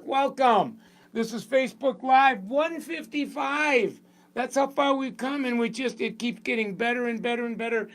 Welcome. This is Facebook Live 155. That's how far we've come, and it keeps getting better and better and better.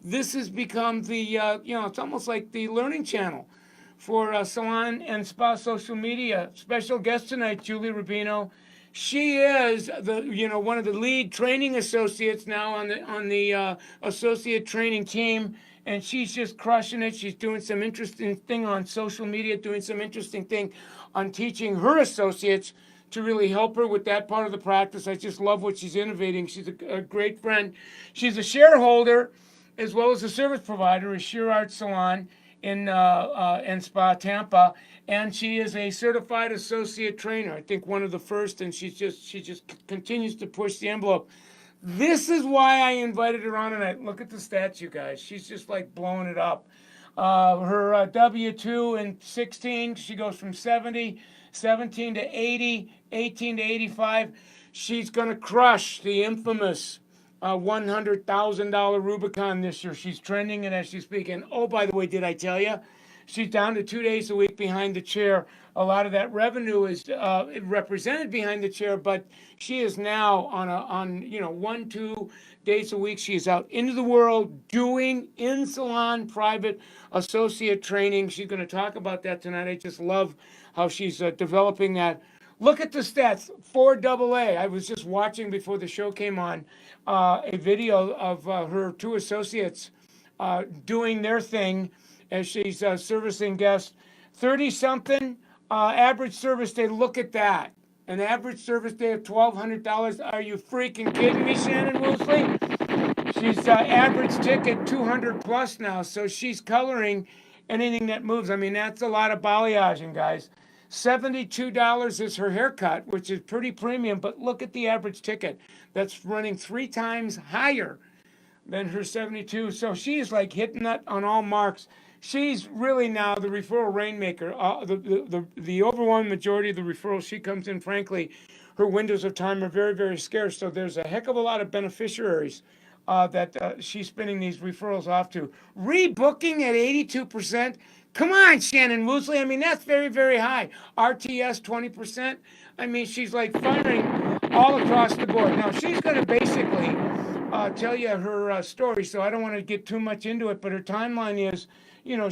This has become it's almost like the learning channel for Salon and Spa social media. Special guest tonight, Julie Rubino. She is one of the lead training associates now on the associate training team, and she's just crushing it. She's doing some interesting thing on social media, doing some interesting thing on teaching her associates to really help her with that part of the practice. I just love what she's innovating. She's a great friend. She's a shareholder as well as a service provider at Sheer Art Salon in Spa Tampa, and she is a certified associate trainer. I think one of the first, and she just continues to push the envelope. This is why I invited her on tonight. Look at the stats, you guys. She's just like blowing it up. Her W-2 in 16, she goes from 70, 17 to 80, 18 to 85. She's going to crush the infamous $100,000 Rubicon this year. She's trending it as she's speaking. Oh, by the way, did I tell you? She's down to 2 days a week behind the chair. A lot of that revenue is represented behind the chair, but she is now on 1-2 days a week. She is out into the world doing in salon private associate training. She's going to talk about that tonight. I just love how she's developing that. Look at the stats. 4AA. I was just watching before the show came on a video of her two associates doing their thing as she's servicing guests. 30 something average service day. Look at that. An average service day of $1,200. Are you freaking kidding me, Shannon Woosley? She's average ticket 200 plus now, so she's coloring anything that moves. I mean, that's a lot of balayaging, guys. $72 is her haircut, which is pretty premium, but look at the average ticket. That's running 3 times higher than her 72. So she's like hitting that on all marks. She's really now the referral rainmaker. The overwhelming majority of the referrals she comes in, frankly, her windows of time are very, very scarce. So there's a heck of a lot of beneficiaries that she's spinning these referrals off to. Rebooking at 82%. Come on, Shannon Woosley. I mean, that's very, very high. RTS 20%. I mean, she's like firing all across the board. Now, she's going to basically tell you her story, so I don't want to get too much into it, but her timeline is,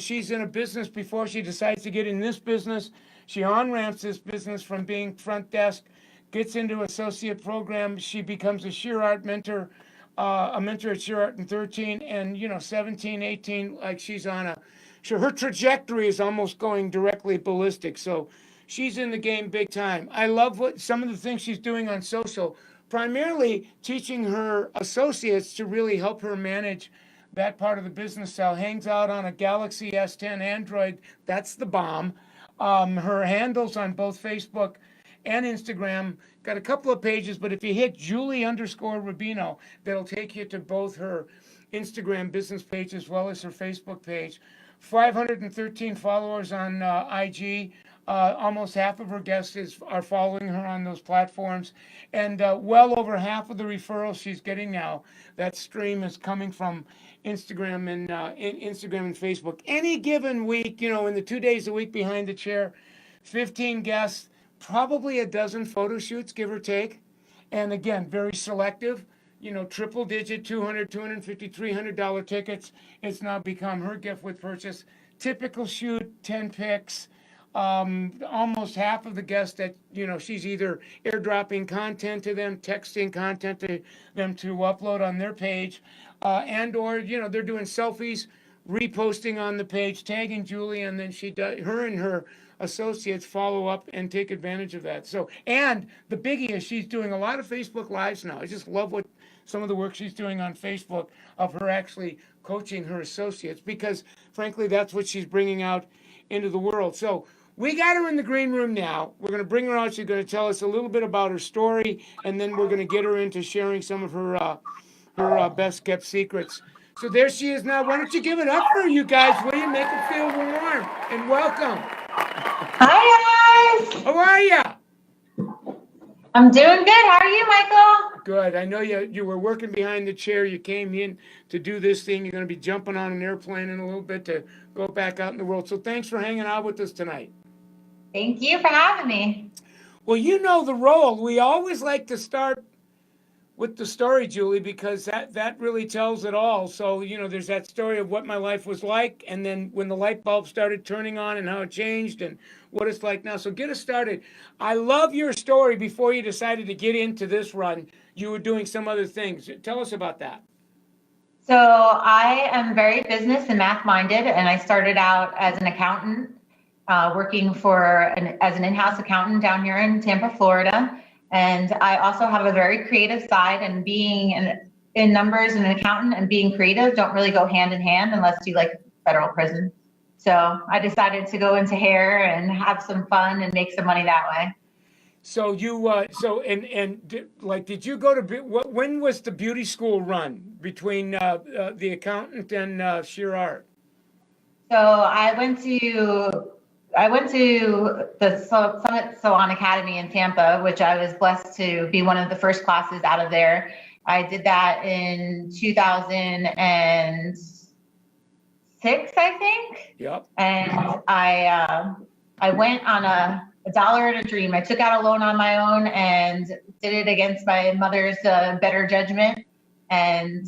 she's in a business before she decides to get in this business. She on-ramps this business from being front desk, gets into associate program. She becomes a sheer art mentor, a mentor at Sheer Art in 13, and 17, 18, like she's on a, so her trajectory is almost going directly ballistic. So she's in the game big time. I love what some of the things she's doing on social, primarily teaching her associates to really help her manage that part of the business cell. Hangs out on a Galaxy S10 Android. That's the bomb. Her handles on both Facebook and Instagram. Got a couple of pages, but if you hit Julie_Rubino, that'll take you to both her Instagram business page as well as her Facebook page. 513 followers on IG. Almost half of her guests are following her on those platforms, and well over half of the referrals she's getting now, that stream is coming from Instagram and Instagram and Facebook. Any given week, in the 2 days a week behind the chair, 15 guests, probably a dozen photo shoots, give or take, and again, very selective. Triple digit, $200, $250, $300 tickets. It's now become her gift with purchase. Typical shoot, 10 pics. Almost half of the guests that, she's either airdropping content to them, texting content to them to upload on their page, and or, they're doing selfies, reposting on the page, tagging Julie, and then her and her associates follow up and take advantage of that. So, and the biggie is she's doing a lot of Facebook Lives now. I just love what some of the work she's doing on Facebook of her actually coaching her associates, because frankly, that's what she's bringing out into the world. So we got her in the green room now. We're going to bring her out. She's going to tell us a little bit about her story, and then we're going to get her into sharing some of her best kept secrets. So there she is now. Why don't you give it up for her, you guys, will you? Make her feel warm and welcome. Hi, guys. How are you? I'm doing good. How are you, Michael? Good. I know you were working behind the chair. You came in to do this thing. You're going to be jumping on an airplane in a little bit to go back out in the world. So thanks for hanging out with us tonight. Thank you for having me. Well, you know the role. We always like to start with the story, Julie, because that really tells it all. So, there's that story of what my life was like, and then when the light bulb started turning on and how it changed and what it's like now. So, get us started. I love your story before you decided to get into this run. You were doing some other things. Tell us about that. So I am very business and math minded, and I started out as an accountant, working as an in-house accountant down here in Tampa, Florida. And I also have a very creative side, and being in numbers and an accountant and being creative don't really go hand in hand unless you like federal prison. So I decided to go into hair and have some fun and make some money that way. So did you go to when was the beauty school run between the accountant and sheer art? So I went to the Summit Salon Academy in Tampa, which I was blessed to be one of the first classes out of there. I did that in 2006, I think. Yep. And I went on a dollar and a dream. I took out a loan on my own and did it against my mother's better judgment, and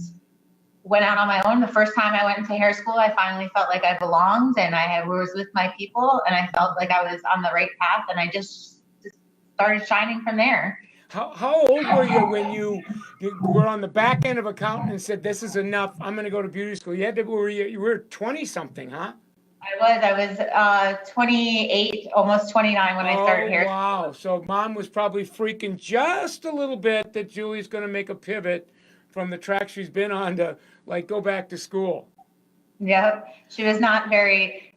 went out on my own. The first time I went into hair school, I finally felt like I belonged, and I was with my people, and I felt like I was on the right path, and I just started shining from there. How old were you when you were on the back end of accounting and said, "This is enough. I'm going to go to beauty school"? You were 20 something, huh? I was 28, almost 29 when I started hair. Wow. So mom was probably freaking just a little bit that Julie's going to make a pivot from the track she's been on to like go back to school. Yep. She was not I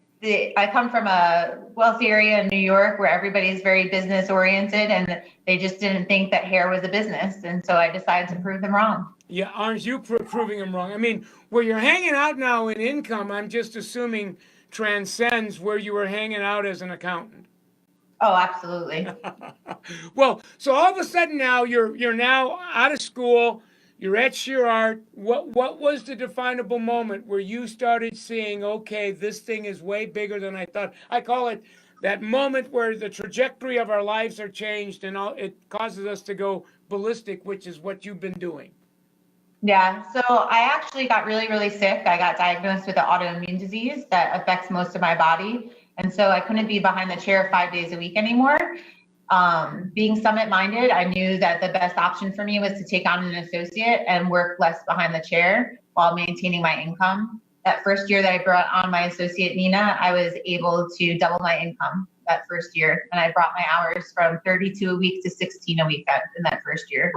come from a wealthy area in New York where everybody's very business oriented, and they just didn't think that hair was a business. And so I decided to prove them wrong. Yeah, aren't you proving them wrong? I mean, where you're hanging out now in income, I'm just assuming transcends where you were hanging out as an accountant. Oh, absolutely. Well, so all of a sudden now you're now out of school. You're at sheer art. What was the definable moment where you started seeing, okay, this thing is way bigger than I thought? I call it that moment where the trajectory of our lives are changed and it causes us to go ballistic, which is what you've been doing. Yeah, so I actually got really, really sick. I got diagnosed with an autoimmune disease that affects most of my body. And so I couldn't be behind the chair 5 days a week anymore. Being summit minded, I knew that the best option for me was to take on an associate and work less behind the chair while maintaining my income. That first year that I brought on my associate, Nina, I was able to double my income that first year. And I brought my hours from 32 a week to 16 a week in that first year.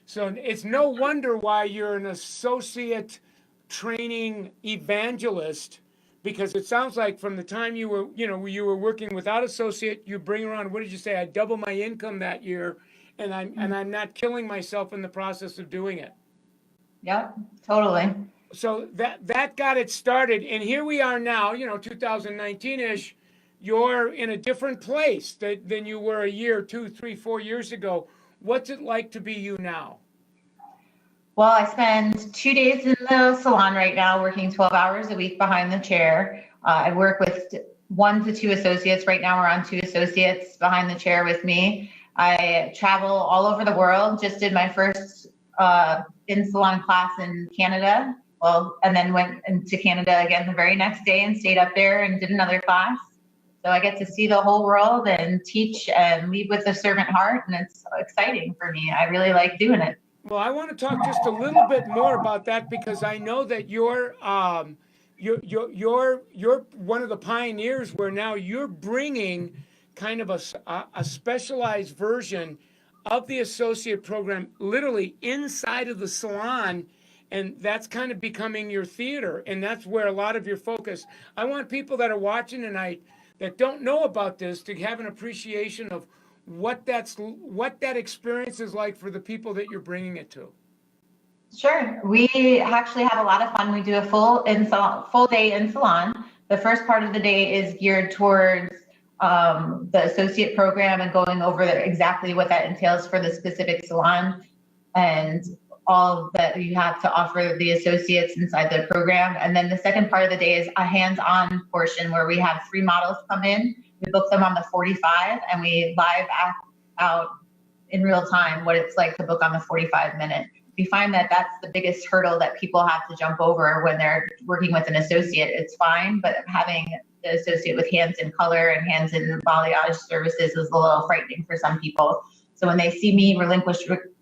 So it's no wonder why you're an associate training evangelist, because it sounds like from the time you were working without associate, you bring around, what did you say? I double my income that year, and I'm not killing myself in the process of doing it. Yep, totally. So that got it started, and here we are now, 2019-ish. You're in a different place than you were a year, 2, 3, 4 years ago. What's it like to be you now? Well, I spend 2 days in the salon right now, working 12 hours a week behind the chair. I work with 1 to 2 associates. Right now we're on 2 associates behind the chair with me. I travel all over the world. Just did my first in-salon class in Canada. Well, and then went into Canada again the very next day and stayed up there and did another class. So I get to see the whole world and teach and lead with a servant heart, and it's exciting for me. I really like doing it. Well, I want to talk just a little bit more about that, because I know that you're one of the pioneers where now you're bringing kind of a specialized version of the associate program literally inside of the salon, and that's kind of becoming your theater, and that's where a lot of your focus. I want people that are watching tonight that don't know about this to have an appreciation of what that experience is like for the people that you're bringing it to. Sure. We actually have a lot of fun. We do a full day in salon. The first part of the day is geared towards the associate program and going over exactly what that entails for the specific salon and all that you have to offer the associates inside the program. And then the second part of the day is a hands-on portion where we have 3 models come in. We book them on the 45 and we live act out in real time what it's like to book on the 45-minute. We find that that's the biggest hurdle that people have to jump over when they're working with an associate. It's fine, but having the associate with hands in color and hands in balayage services is a little frightening for some people. So when they see me relinquish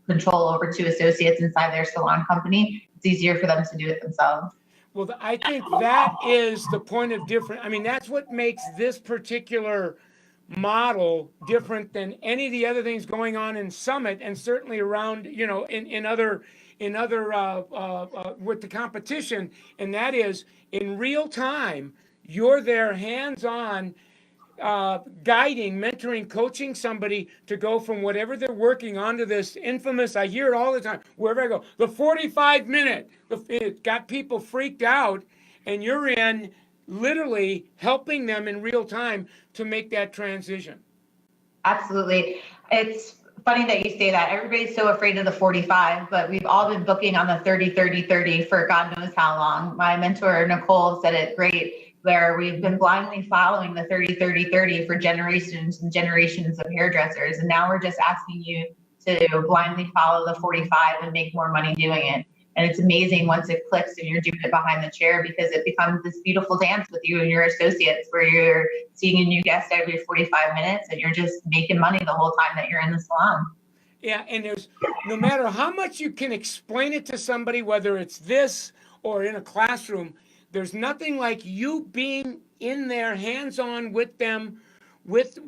control over 2 associates inside their salon company, it's easier for them to do it themselves. Well, I think that is the point of difference. I mean, that's what makes this particular model different than any of the other things going on in Summit, and certainly around, in other with the competition. And that is, in real time, you're there hands-on, guiding, mentoring, coaching somebody to go from whatever they're working onto this infamous, I hear it all the time, wherever I go, the 45-minute. It got people freaked out, and you're in literally helping them in real time to make that transition. Absolutely. It's funny that you say that. Everybody's so afraid of the 45, but we've all been booking on the 30, 30, 30 for God knows how long. My mentor, Nicole, said it great, where we've been blindly following the 30, 30, 30 for generations and generations of hairdressers. And now we're just asking you to blindly follow the 45 and make more money doing it. And it's amazing once it clicks and you're doing it behind the chair, because it becomes this beautiful dance with you and your associates where you're seeing a new guest every 45 minutes and you're just making money the whole time that you're in the salon. Yeah, and there's no matter how much you can explain it to somebody, whether it's this or in a classroom, there's nothing like you being in there hands-on with them, with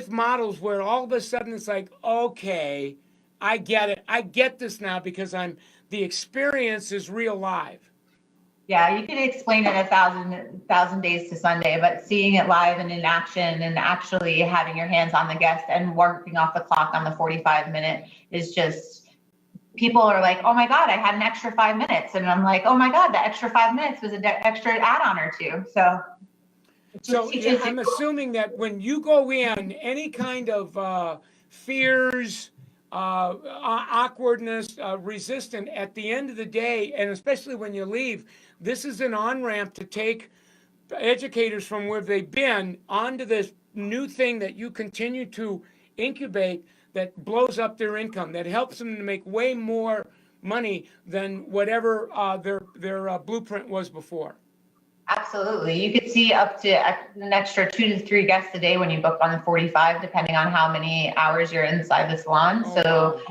models, where all of a sudden it's like, okay, I get it. I get this now because the experience is real live. Yeah, you can explain it 1,000 days to Sunday, but seeing it live and in action and actually having your hands on the guest and working off the clock on the 45-minute is just, people are like, oh my God, I had an extra 5 minutes. And I'm like, oh my God, the extra 5 minutes was an extra add-on or two. So yeah, I'm assuming that when you go in, any kind of fears, awkwardness, resistant, at the end of the day, and especially when you leave, this is an on-ramp to take educators from where they've been onto this new thing that you continue to incubate, that blows up their income, that helps them to make way more money than whatever their blueprint was before. Absolutely. You could see up to an extra 2 to 3 guests a day when you book on the 45, depending on how many hours you're inside the salon. So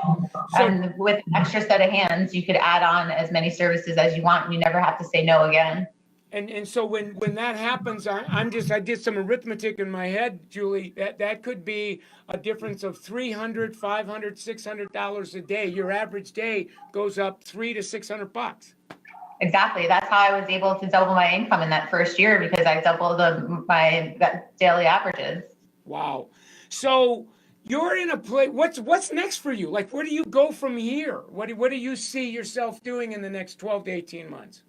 and with an extra set of hands, you could add on as many services as you want, and you never have to say no again. And so when that happens, I did some arithmetic in my head, Julie, that could be a difference of $300, $500, $600 a day. Your average day goes up $300 to $600. Exactly. That's how I was able to double my income in that first year, because I doubled my daily averages. Wow. So you're in a place, what's next for you? Like, where do you go from here? What do you see yourself doing in the next 12 to 18 months?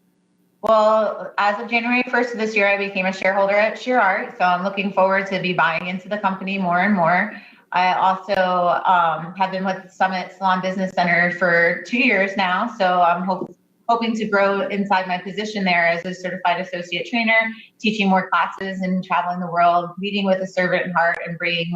Well, as of January 1st of this year, I became a shareholder at Sheer Art. So I'm looking forward to be buying into the company more and more. I also have been with Summit Salon Business Center for 2 years now. So I'm hoping to grow inside my position there as a certified associate trainer, teaching more classes and traveling the world, leading with a servant heart, and bringing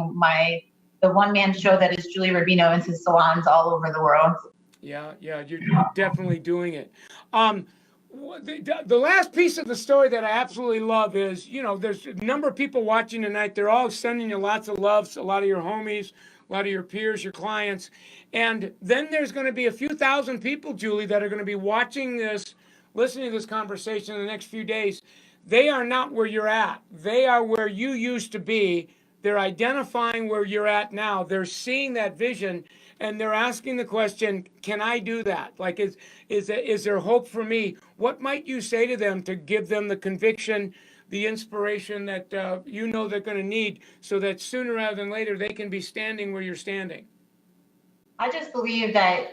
the one-man show that is Julie Rubino into salons all over the world. Yeah, you're definitely doing it. The last piece of the story that I absolutely love is, there's a number of people watching tonight. They're all sending you lots of loves, a lot of your homies, a lot of your peers, your clients. And then there's going to be a few thousand people, Julie, that are going to be watching this, listening to this conversation in the next few days. They are not where you're at. They are where you used to be. They're identifying where you're at now. They're seeing that vision, and they're asking the question, can I do that? Like, is there hope for me? What might you say to them to give them the conviction, the inspiration that they're going to need, so that sooner rather than later they can be standing where you're standing? I just believe that,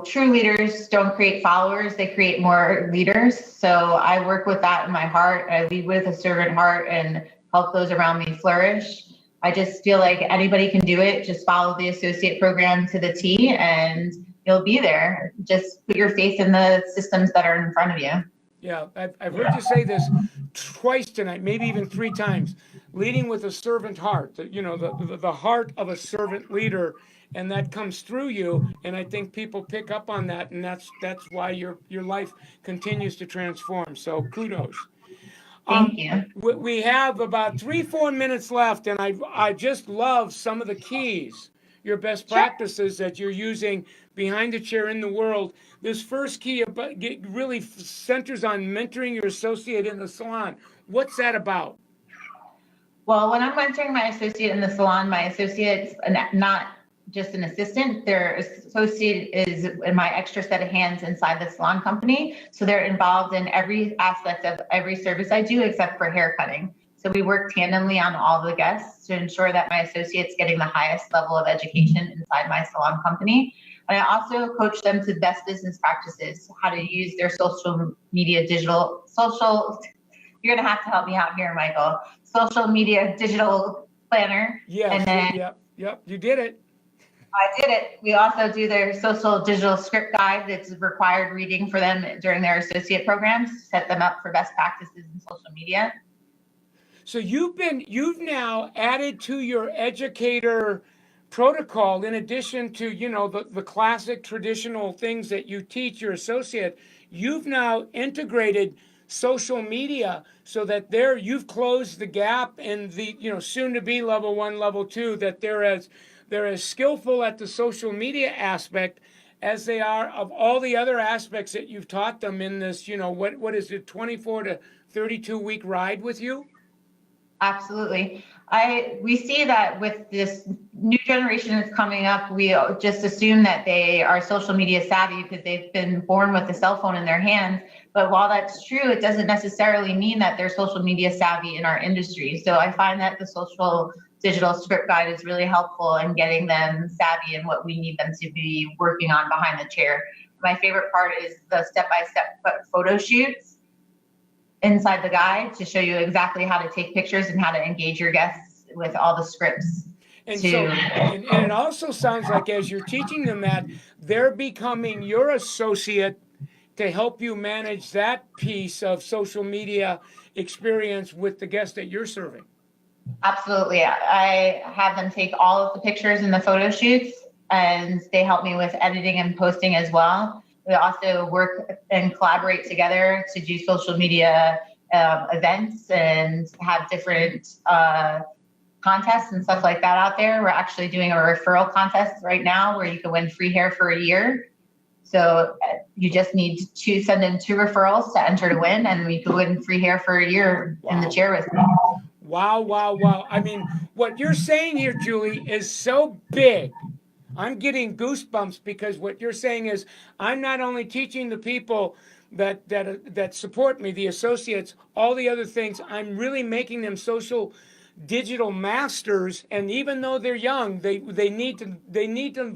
true leaders don't create followers, they create more leaders. So I work with that in my heart. I lead with a servant heart and help those around me flourish. I just feel like anybody can do it. Just follow the associate program to the T and you'll be there. Just put your faith in the systems that are in front of you. Yeah, I've heard you say this twice tonight, maybe even three times. Leading with a servant heart, the heart of a servant leader, and that comes through you. And I think people pick up on that, and that's why your life continues to transform. So kudos. Thank you. We have about 3 4 minutes left, and I just love some of the keys, your best Sure. practices that you're using behind the chair in the world. This first key really centers on mentoring your associate in the salon. What's that about? Well, when I'm mentoring my associate in the salon, my associate's not just an assistant, their associate is my extra set of hands inside the salon company. So they're involved in every aspect of every service I do except for hair cutting. So we work tandemly on all the guests to ensure that my associate's getting the highest level of education inside my salon company. And I also coach them to best business practices, how to use their social media, you're going to have to help me out here, Michael. Social media digital planner. Yes, And then yep, you did it. I did it. We also do their social digital script guide that's required reading for them during their associate programs, set them up for best practices in social media. So you've now added to your educator protocol, in addition to the classic traditional things that you teach your associate, you've now integrated social media so that you've closed the gap in the soon to be level 1 level 2, that they're as skillful at the social media aspect as they are of all the other aspects that you've taught them in this what is it, 24 to 32 week ride with you. Absolutely. We see that with this new generation that's coming up, we just assume that they are social media savvy because they've been born with a cell phone in their hands. But while that's true, it doesn't necessarily mean that they're social media savvy in our industry. So I find that the social digital script guide is really helpful in getting them savvy in what we need them to be working on behind the chair. My favorite part is the step-by-step photo shoots inside the guide to show you exactly how to take pictures and how to engage your guests with all the scripts. And it also sounds like as you're teaching them that, they're becoming your associate to help you manage that piece of social media experience with the guests that you're serving. Absolutely. I have them take all of the pictures in the photo shoots, and they help me with editing and posting as well. We also work and collaborate together to do social media events and have different contests and stuff like that out there. We're actually doing a referral contest right now where you can win free hair for a year. So you just need to send in 2 referrals to enter to win, and you can win free hair for a year in the chair with me. Wow. I mean, what you're saying here, Julie, is so big. I'm getting goosebumps because what you're saying is I'm not only teaching the people that support me, the associates, all the other things, I'm really making them social digital masters. And even though they're young, they need to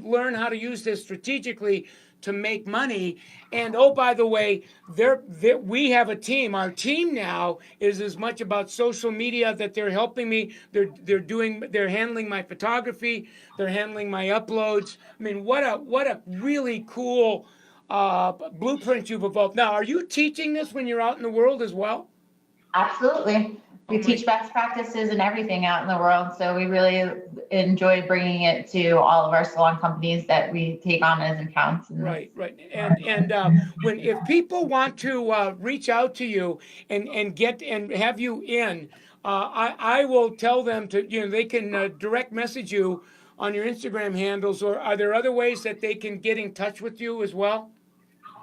learn how to use this strategically to make money. And oh, by the way, we have a team. Our team now is as much about social media, that they're helping me. They're handling my photography. They're handling my uploads. I mean, what a really cool blueprint you've evolved. Now, are you teaching this when you're out in the world as well? Absolutely. We teach best practices and everything out in the world. So we really enjoy bringing it to all of our salon companies that we take on as accounts. Right. And if people want to reach out to you and have you in, I will tell them to, they can direct message you on your Instagram handles, or are there other ways that they can get in touch with you as well?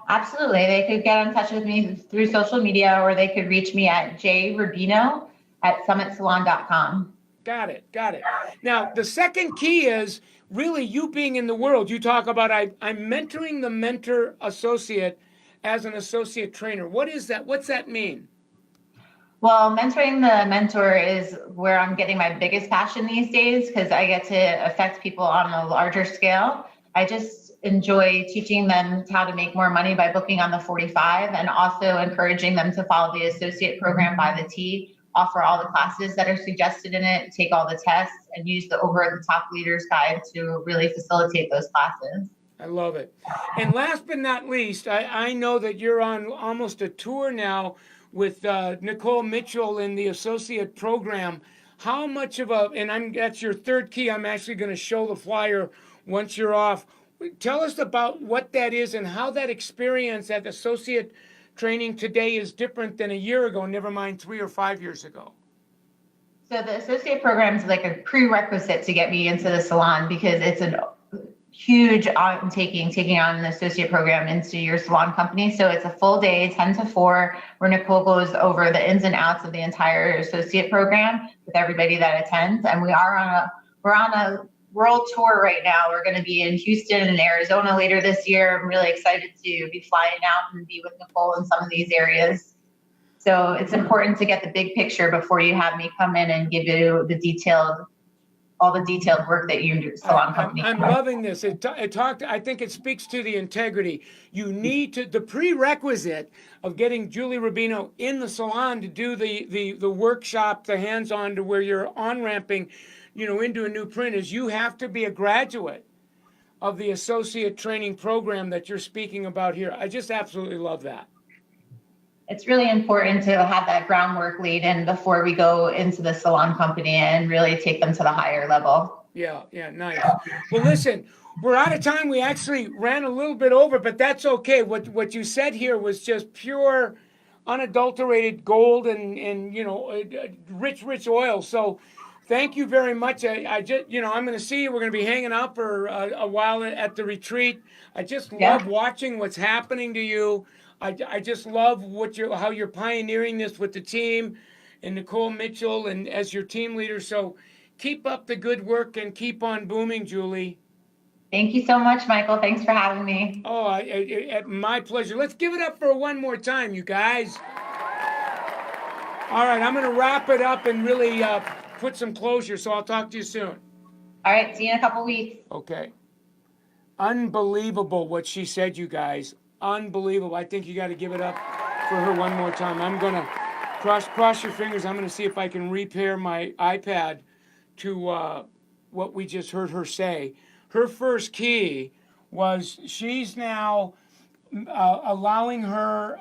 Absolutely. They could get in touch with me through social media, or they could reach me at jrubino@summitsalon.com. Got it. Now, the second key is really you being in the world. You talk about I'm mentoring the mentor associate as an associate trainer. What is that? What's that mean? Well, mentoring the mentor is where I'm getting my biggest passion these days, because I get to affect people on a larger scale. I just enjoy teaching them how to make more money by booking on the 45, and also encouraging them to follow the associate program by the T, offer all the classes that are suggested in it, take all the tests, and use the over the top leaders guide to really facilitate those classes. I love it. And last but not least, I know that you're on almost a tour now with Nicole Mitchell in the associate program. How much of a, and that's your third key. I'm actually going to show the flyer once you're off. Tell us about what that is and how that experience at associate training today is different than a year ago, never mind 3 or 5 years ago. So the associate program is like a prerequisite to get me into the salon because it's a huge taking on an associate program into your salon company. So it's a full day, 10 to 4, where Nicole goes over the ins and outs of the entire associate program with everybody that attends. And we're on a world tour right now. We're going to be in Houston and Arizona later this year. I'm really excited to be flying out and be with Nicole in some of these areas. So it's important to get the big picture before you have me come in and give you all the detailed work that your salon company. I'm loving this. I think it speaks to the integrity. You need to, the prerequisite of getting Julie Rubino in the salon to do the workshop, the hands-on to where you're on-ramping, into a new print is you have to be a graduate of the associate training program that you're speaking about here. I just absolutely love that. It's really important to have that groundwork laid in before we go into the salon company and really take them to the higher level. Yeah, nice. Well, listen, we're out of time. We actually ran a little bit over, but that's okay. What you said here was just pure, unadulterated gold and rich oil. So thank you very much. I just, I'm going to see you. We're going to be hanging out for a while at the retreat. I just love watching what's happening to you. I just love how you're pioneering this with the team and Nicole Mitchell and as your team leader. So keep up the good work and keep on booming, Julie. Thank you so much, Michael. Thanks for having me. Oh, my pleasure. Let's give it up for one more time, you guys. All right, I'm going to wrap it up and really put some closure, so I'll talk to you soon. All right, see you in a couple weeks. Okay. Unbelievable what she said, you guys. Unbelievable. I think you got to give it up for her one more time. I'm going to cross your fingers. I'm going to see if I can repair my iPad to what we just heard her say. Her first key was she's now allowing her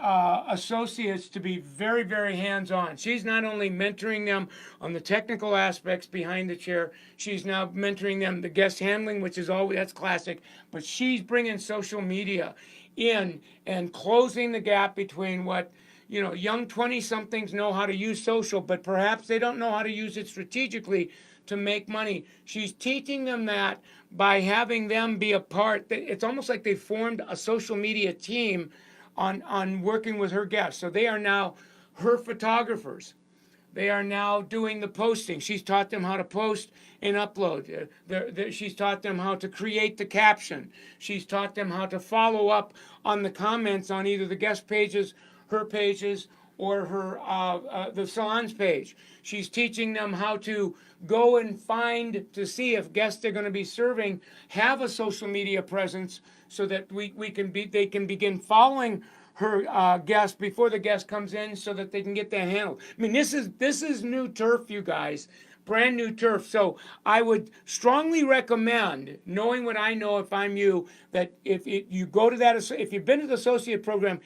associates to be very, very hands-on. She's not only mentoring them on the technical aspects behind the chair, she's now mentoring them the guest handling, which is always, that's classic, but she's bringing social media in and closing the gap between what young 20-somethings know how to use social, but perhaps they don't know how to use it strategically to make money. She's teaching them that by having them be a part. It's almost like they formed a social media team on working with her guests. So they are now her photographers. They are now doing the posting. She's taught them how to post and upload. She's taught them how to create the caption. She's taught them how to follow up on the comments on either the guest pages, her pages, or her the salon's page. She's teaching them how to go and find to see if guests they're going to be serving have a social media presence, so that they can begin following her guest before the guest comes in, so that they can get that handled. I mean, this is new turf, you guys, brand new turf. So I would strongly recommend, knowing what I know, if I'm you, that if you go to that, if you've been to the associate program,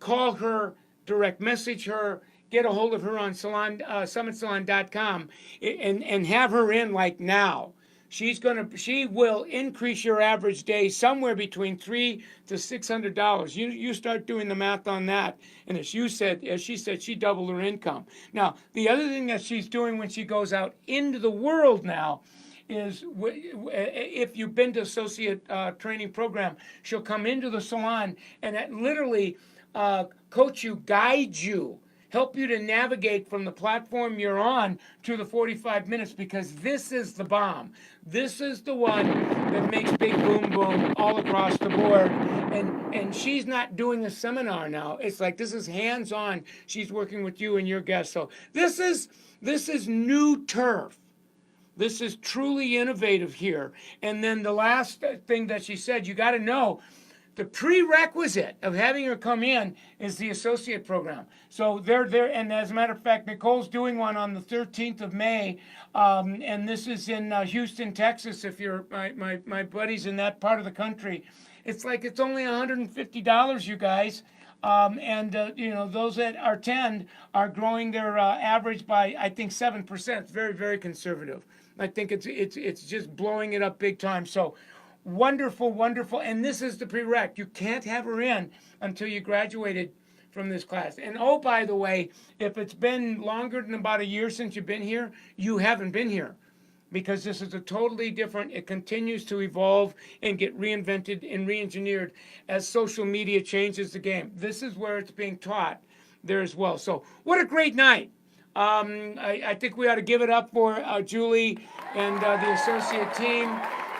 call her, direct message her, get a hold of her on summitsalon.com and have her in like now. She will increase your average day somewhere between $300 to $600. You start doing the math on that, and as she said, she doubled her income. Now, the other thing that she's doing when she goes out into the world now is, if you've been to associate training program, she'll come into the salon and literally coach you, guide you, help you to navigate from the platform you're on to the 45 minutes, because this is the bomb. This is the one that makes big boom boom all across the board. And she's not doing a seminar now. It's like, this is hands-on. She's working with you and your guests. So this is new turf. This is truly innovative here. And then the last thing that she said, you got to know, The prerequisite of having her come in is the associate program. So they're there, and as a matter of fact, Nicole's doing one on the 13th of May, and this is in Houston, Texas. If you're my buddies in that part of the country, it's only $150, you guys. And those that attend are growing their average by, I think, 7%. It's very, very conservative. I think it's just blowing it up big time. So wonderful, wonderful. And this is the prereq. You can't have her in until you graduated from this class. And oh, by the way, if it's been longer than about a year since you've been here, you haven't been here, because this is a totally different, it continues to evolve and get reinvented and re-engineered as social media changes the game. This is where it's being taught there as well. So what a great night. I think we ought to give it up for Julie and the associate team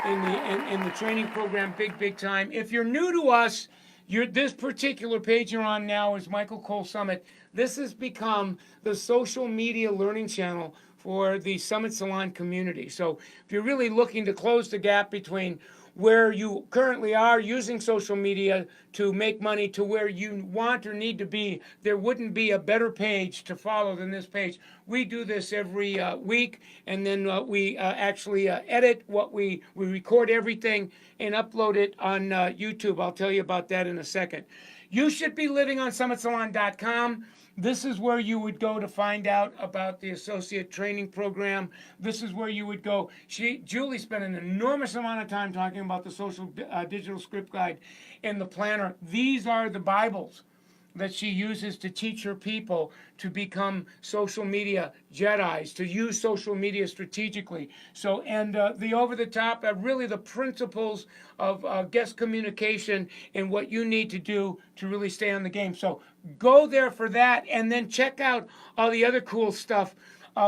in the training program, big time. If you're new to us, this particular page you're on now is Michael Cole Summit. This has become the social media learning channel for the Summit Salon community. So if you're really looking to close the gap between where you currently are using social media to make money to where you want or need to be, there wouldn't be a better page to follow than this page. We do this every week, and then we actually edit what we record everything and upload it on YouTube. I'll tell you about that in a second. You should be living on summitsalon.com. This is where you would go to find out about the associate training program. This is where you would go. Julie spent an enormous amount of time talking about the social digital script guide and the planner. These are the Bibles that she uses to teach her people to become social media Jedis, to use social media strategically. So, and the over-the-top, really the principles of guest communication and what you need to do to really stay on the game. So go there for that, and then check out all the other cool stuff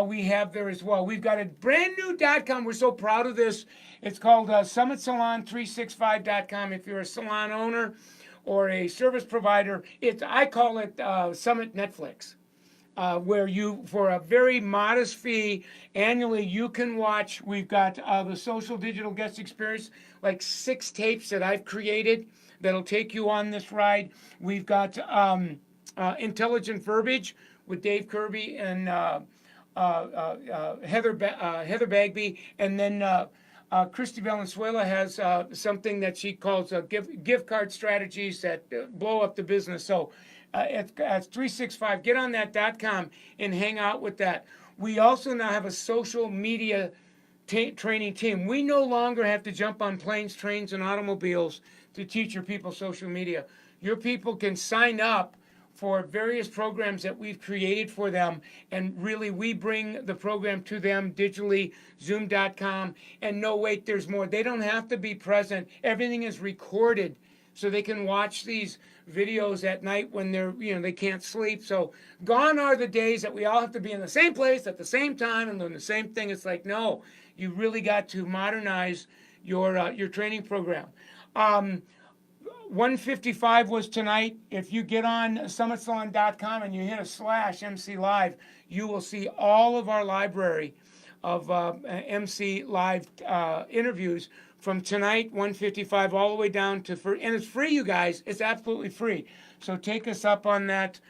we have there as well. We've got a brand new .com. We're so proud of this. It's called SummitSalon365.com. If you're a salon owner or a service provider, I call it Summit Netflix, where you, for a very modest fee annually, you can watch. We've got the social digital guest experience, like 6 tapes that I've created that'll take you on this ride. We've got Intelligent Verbiage with Dave Kirby and Heather Bagby, and then Christy Valenzuela has something that she calls gift card strategies that blow up the business. So it's 365. Get on that .com and hang out with that. We also now have a social media training team. We no longer have to jump on planes, trains, and automobiles to teach your people social media. Your people can sign up for various programs that we've created for them, and really we bring the program to them digitally, zoom.com, and no, wait, there's more. They don't have to be present. Everything is recorded so they can watch these videos at night when they can't sleep. So gone are the days that we all have to be in the same place at the same time and doing the same thing. It's like, no, you really got to modernize your training program. 155 was tonight. If you get on summitsalon.com and you hit / MC Live, you will see all of our library of MC Live interviews from tonight, 155, all the way down to, and it's free, you guys. It's absolutely free. So take us up on that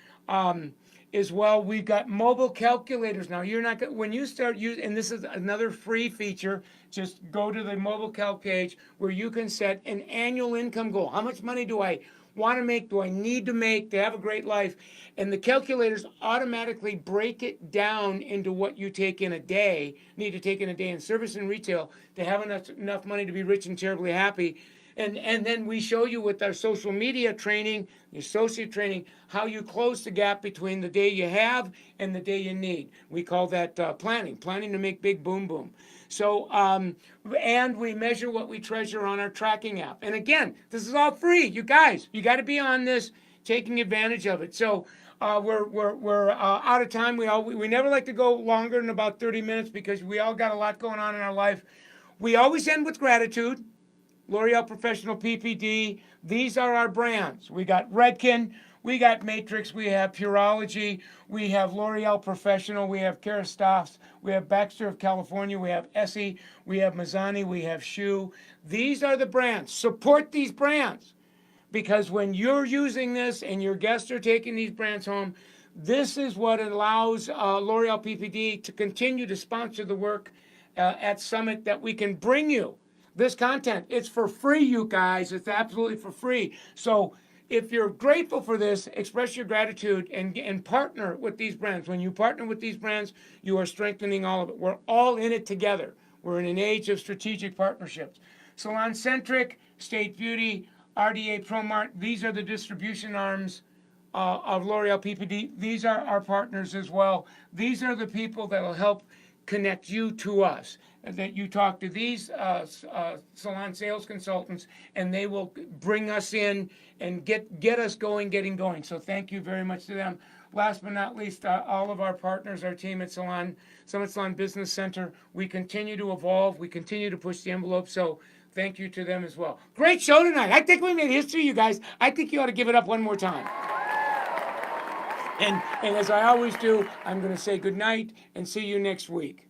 as well. We've got mobile calculators now. You're not going, when you start using, and this is another free feature, just go to the mobile calc page where you can set an annual income goal. How much money do I want to make? Do I need to make to have a great life? And the calculators automatically break it down into what you take in a day, need to take in a day in service and retail to have enough money to be rich and terribly happy. And then we show you with our social media training, the associate training, how you close the gap between the day you have and the day you need. We call that planning to make big boom boom. So, and we measure what we treasure on our tracking app. And again, this is all free. You guys, you got to be on this, taking advantage of it. So we're out of time. We never like to go longer than about 30 minutes because we all got a lot going on in our life. We always end with gratitude. L'Oreal Professional PPD. These are our brands. We got Redken, we got Matrix, we have Purology, we have L'Oreal Professional, we have Kerastase, we have Baxter of California, we have Essie, we have Mazzani, we have Shoe. These are the brands. Support these brands because when you're using this and your guests are taking these brands home, this is what allows L'Oreal PPD to continue to sponsor the work at Summit, that we can bring you this content. It's for free, you guys. It's absolutely for free. So if you're grateful for this, express your gratitude and partner with these brands. When you partner with these brands, you are strengthening all of it. We're all in it together. We're in an age of strategic partnerships. Salon Centric, State Beauty, RDA ProMart, these are the distribution arms of L'Oreal PPD. These are our partners as well. These are the people that will help connect you to us. That you talk to these salon sales consultants, and they will bring us in and get us getting going. So thank you very much to them. Last but not least, all of our partners, our team at Summit Salon Business Center, we continue to evolve. We continue to push the envelope. So thank you to them as well. Great show tonight. I think we made history, you guys. I think you ought to give it up one more time. And as I always do, I'm going to say good night and see you next week.